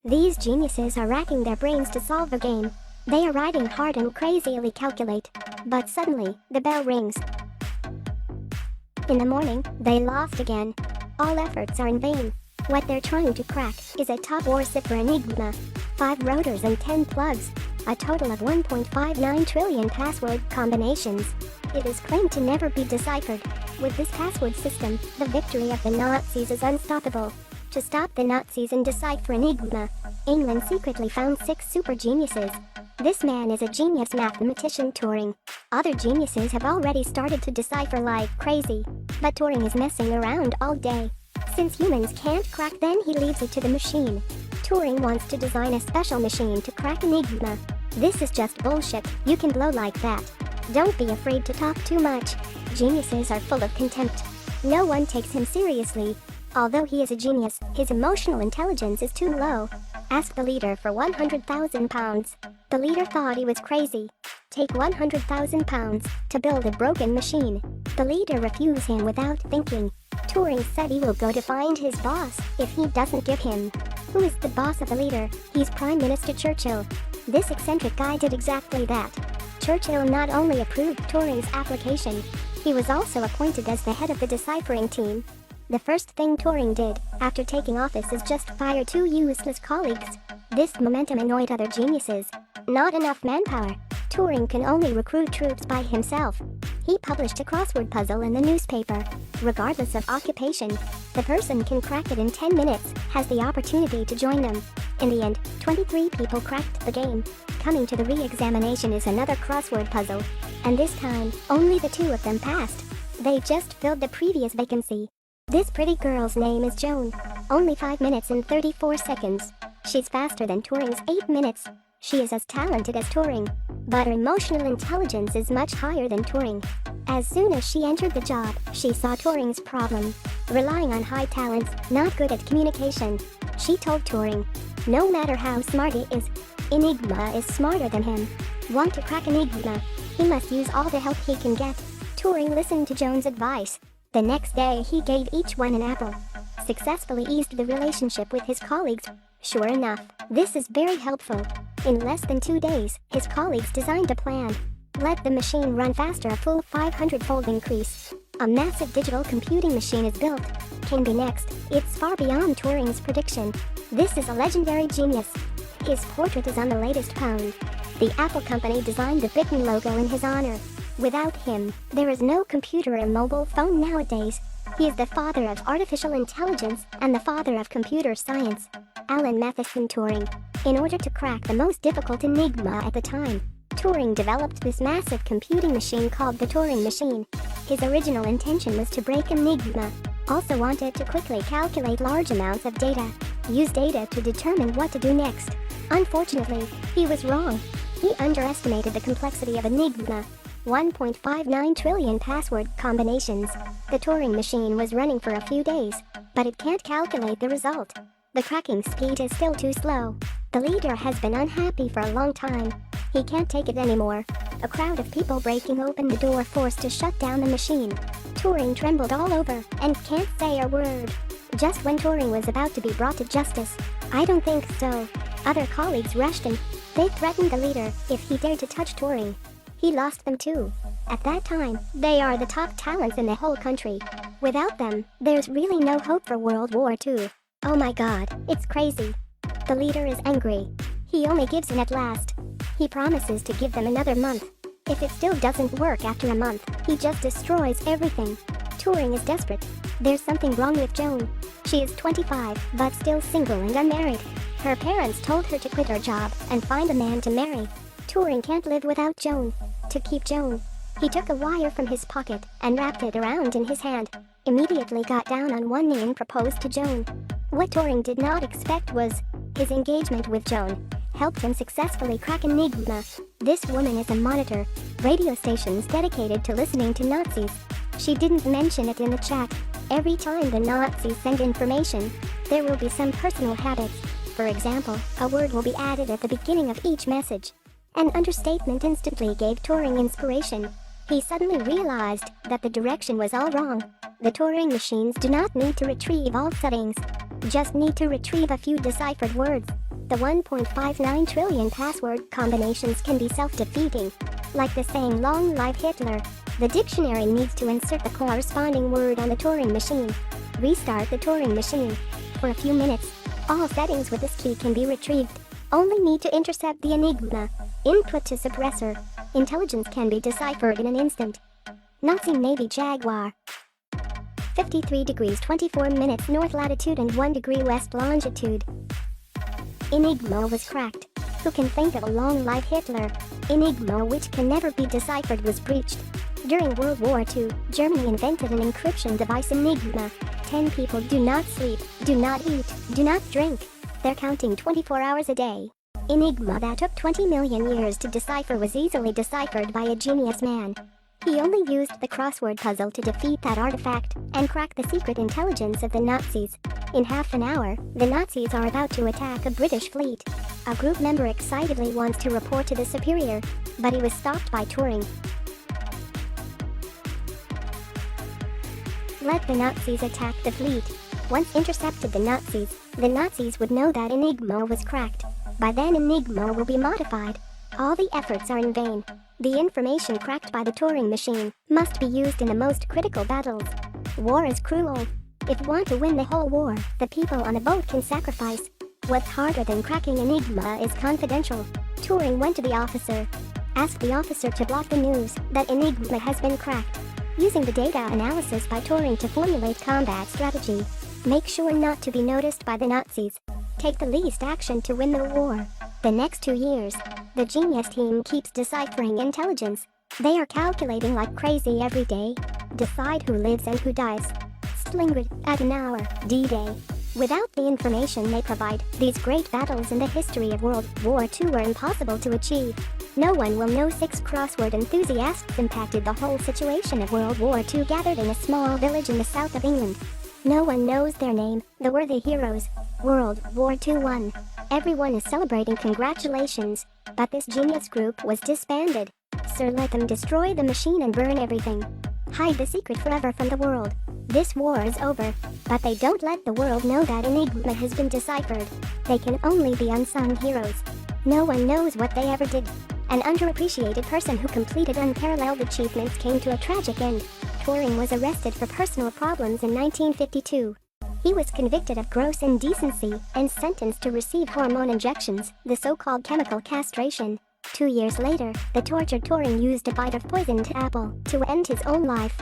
These geniuses are racking their brains to solve the game. They are riding hard and crazily calculate. But suddenly, the bell rings. In the morning, they lost again. All efforts are in vain. What they're trying to crack is a top war zipper enigma. 5 rotors and 10 plugs. A total of 1.59 trillion password combinations. It is claimed to never be deciphered. With this password system, the victory of the Nazis is unstoppable. To stop the Nazis and decipher enigma, England secretly found 6 super geniuses. This man is a genius mathematician, Turing. Other geniuses have already started to decipher like crazy, but Turing is messing around all day. Since humans can't crack, then he leaves it to the machine. Turing wants to design a special machine to crack enigma. This is just bullshit. You can blow like that. Don't be afraid to talk too much. Geniuses are full of contempt. No one takes him seriously. Although he is a genius, his emotional intelligence is too low. Ask the leader for £100,000. The leader thought he was crazy. Take £100,000 to build a broken machine. The leader refused him without thinking. Turing said he will go to find his boss if he doesn't give him. Who is the boss of the leader? He's Prime Minister Churchill. This eccentric guy did exactly that. Churchill not only approved Turing's application, he was also appointed as the head of the deciphering team. The first thing Turing did after taking office is just fire 2 useless colleagues. This momentum annoyed other geniuses. Not enough manpower. Turing can only recruit troops by himself. He published a crossword puzzle in the newspaper. Regardless of occupation, the person can crack it in 10 minutes, has the opportunity to join them. In the end, 23 people cracked the game. Coming to the re-examination is another crossword puzzle. And this time, only the 2 of them passed. They just filled the previous vacancy. This pretty girl's name is Joan. Only 5 minutes and 34 seconds. She's faster than Turing's 8 minutes. She is as talented as Turing, but her emotional intelligence is much higher than Turing. As soon as she entered the job, she saw Turing's problem. Relying on high talents, not good at communication. She told Turing, no matter how smart he is, Enigma is smarter than him. Want to crack Enigma? He must use all the help he can get. Turing listened to Joan's advice. The next day he gave each one an apple. Successfully eased the relationship with his colleagues. Sure enough, this is very helpful. In less than 2 days, his colleagues designed a plan. Let the machine run faster, a full 500-fold increase. A massive digital computing machine is built. Can be next. It's far beyond Turing's prediction. This is a legendary genius. His portrait is on the latest pound. The Apple company designed the Bitten logo in his honor. Without him, there is no computer or mobile phone nowadays. He is the father of artificial intelligence and the father of computer science. Alan Matheson Turing. In order to crack the most difficult enigma at the time, Turing developed this massive computing machine called the Turing machine. His original intention was to break enigma. Also wanted to quickly calculate large amounts of data. Use data to determine what to do next. Unfortunately, he was wrong. He underestimated the complexity of enigma. 1.59 trillion password combinations. The Turing machine was running for a few days, but it can't calculate the result. The cracking speed is still too slow. The leader has been unhappy for a long time. He can't take it anymore. A crowd of people breaking open the door forced to shut down the machine. Turing trembled all over and can't say a word. Just when Turing was about to be brought to justice. I don't think so. Other colleagues rushed him. They threatened the leader if he dared to touch Turing. He lost them too. At that time, they are the top talents in the whole country. Without them, there's really no hope for World War II. Oh my god, it's crazy. The leader is angry. He only gives in at last. He promises to give them another month. If it still doesn't work after a month, he just destroys everything. Turing is desperate. There's something wrong with Joan. She is 25, but still single and unmarried. Her parents told her to quit her job and find a man to marry. Turing can't live without Joan. To keep Joan, he took a wire from his pocket and wrapped it around in his hand. Immediately got down on one knee and proposed to Joan. What Turing did not expect was his engagement with Joan helped him successfully crack enigma. This woman is a monitor, radio stations dedicated to listening to Nazis. She didn't mention it in the chat. Every time the Nazis send information, there will be some personal habits. For example, a word will be added at the beginning of each message. An understatement instantly gave Turing inspiration. He suddenly realized that the direction was all wrong. The Turing machines do not need to retrieve all settings, just need to retrieve a few deciphered words. the 1.59 trillion password combinations can be self-defeating. Like the saying "Long live Hitler," the dictionary needs to insert the corresponding word on the Turing machine. Restart the Turing machine. For a few minutes, all settings with this key can be retrieved. Only need to intercept the Enigma. Input to suppressor. Intelligence can be deciphered in an instant. Nazi Navy Jaguar. 53 degrees 24 minutes north latitude and 1 degree west longitude. Enigma was cracked. Who can think of a long live Hitler? Enigma, which can never be deciphered, was breached. During World War II, Germany invented an encryption device, Enigma. 10 people do not sleep, do not eat, do not drink. They're counting 24 hours a day. Enigma that took 20 million years to decipher was easily deciphered by a genius man. He only used the crossword puzzle to defeat that artifact and crack the secret intelligence of the Nazis. In half an hour, the Nazis are about to attack a British fleet. A group member excitedly wants to report to the superior, but he was stopped by Turing. Let the Nazis attack the fleet. Once intercepted the Nazis would know that Enigma was cracked. By then Enigma will be modified. All the efforts are in vain. The information cracked by the Turing machine must be used in the most critical battles. War is cruel. If you want to win the whole war, the people on a boat can sacrifice. What's harder than cracking Enigma is confidential. Turing went to the officer. Asked the officer to block the news that Enigma has been cracked. Using the data analysis by Turing to formulate combat strategy. Make sure not to be noticed by the Nazis. Take the least action to win the war. The next 2 years, the genius team keeps deciphering intelligence. They are calculating like crazy every day. Decide who lives and who dies. Stalingrad at an hour, D-Day. Without the information they provide, these great battles in the history of World War II were impossible to achieve. No one will know. 6 crossword enthusiasts impacted the whole situation of World War II gathered in a small village in the south of England. No one knows their name, the worthy heroes. World War II won. Everyone is celebrating. Congratulations. But this genius group was disbanded. Sir, let them destroy the machine and burn everything. Hide the secret forever from the world. This war is over. But they don't let the world know that Enigma has been deciphered. They can only be unsung heroes. No one knows what they ever did. An underappreciated person who completed unparalleled achievements came to a tragic end. Turing was arrested for personal problems in 1952. He was convicted of gross indecency and sentenced to receive hormone injections, the so-called chemical castration. 2 years later, the tortured Turing used a bite of poisoned apple to end his own life.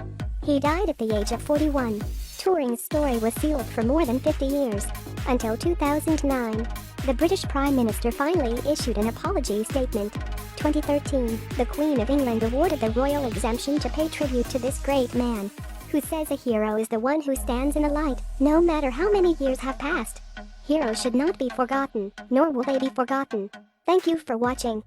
He died at the age of 41. Turing's story was sealed for more than 50 years. Until 2009, the British Prime Minister finally issued an apology statement. 2013, the Queen of England awarded the royal exemption to pay tribute to this great man, who says a hero is the one who stands in the light, no matter how many years have passed. Heroes should not be forgotten, nor will they be forgotten. Thank you for watching.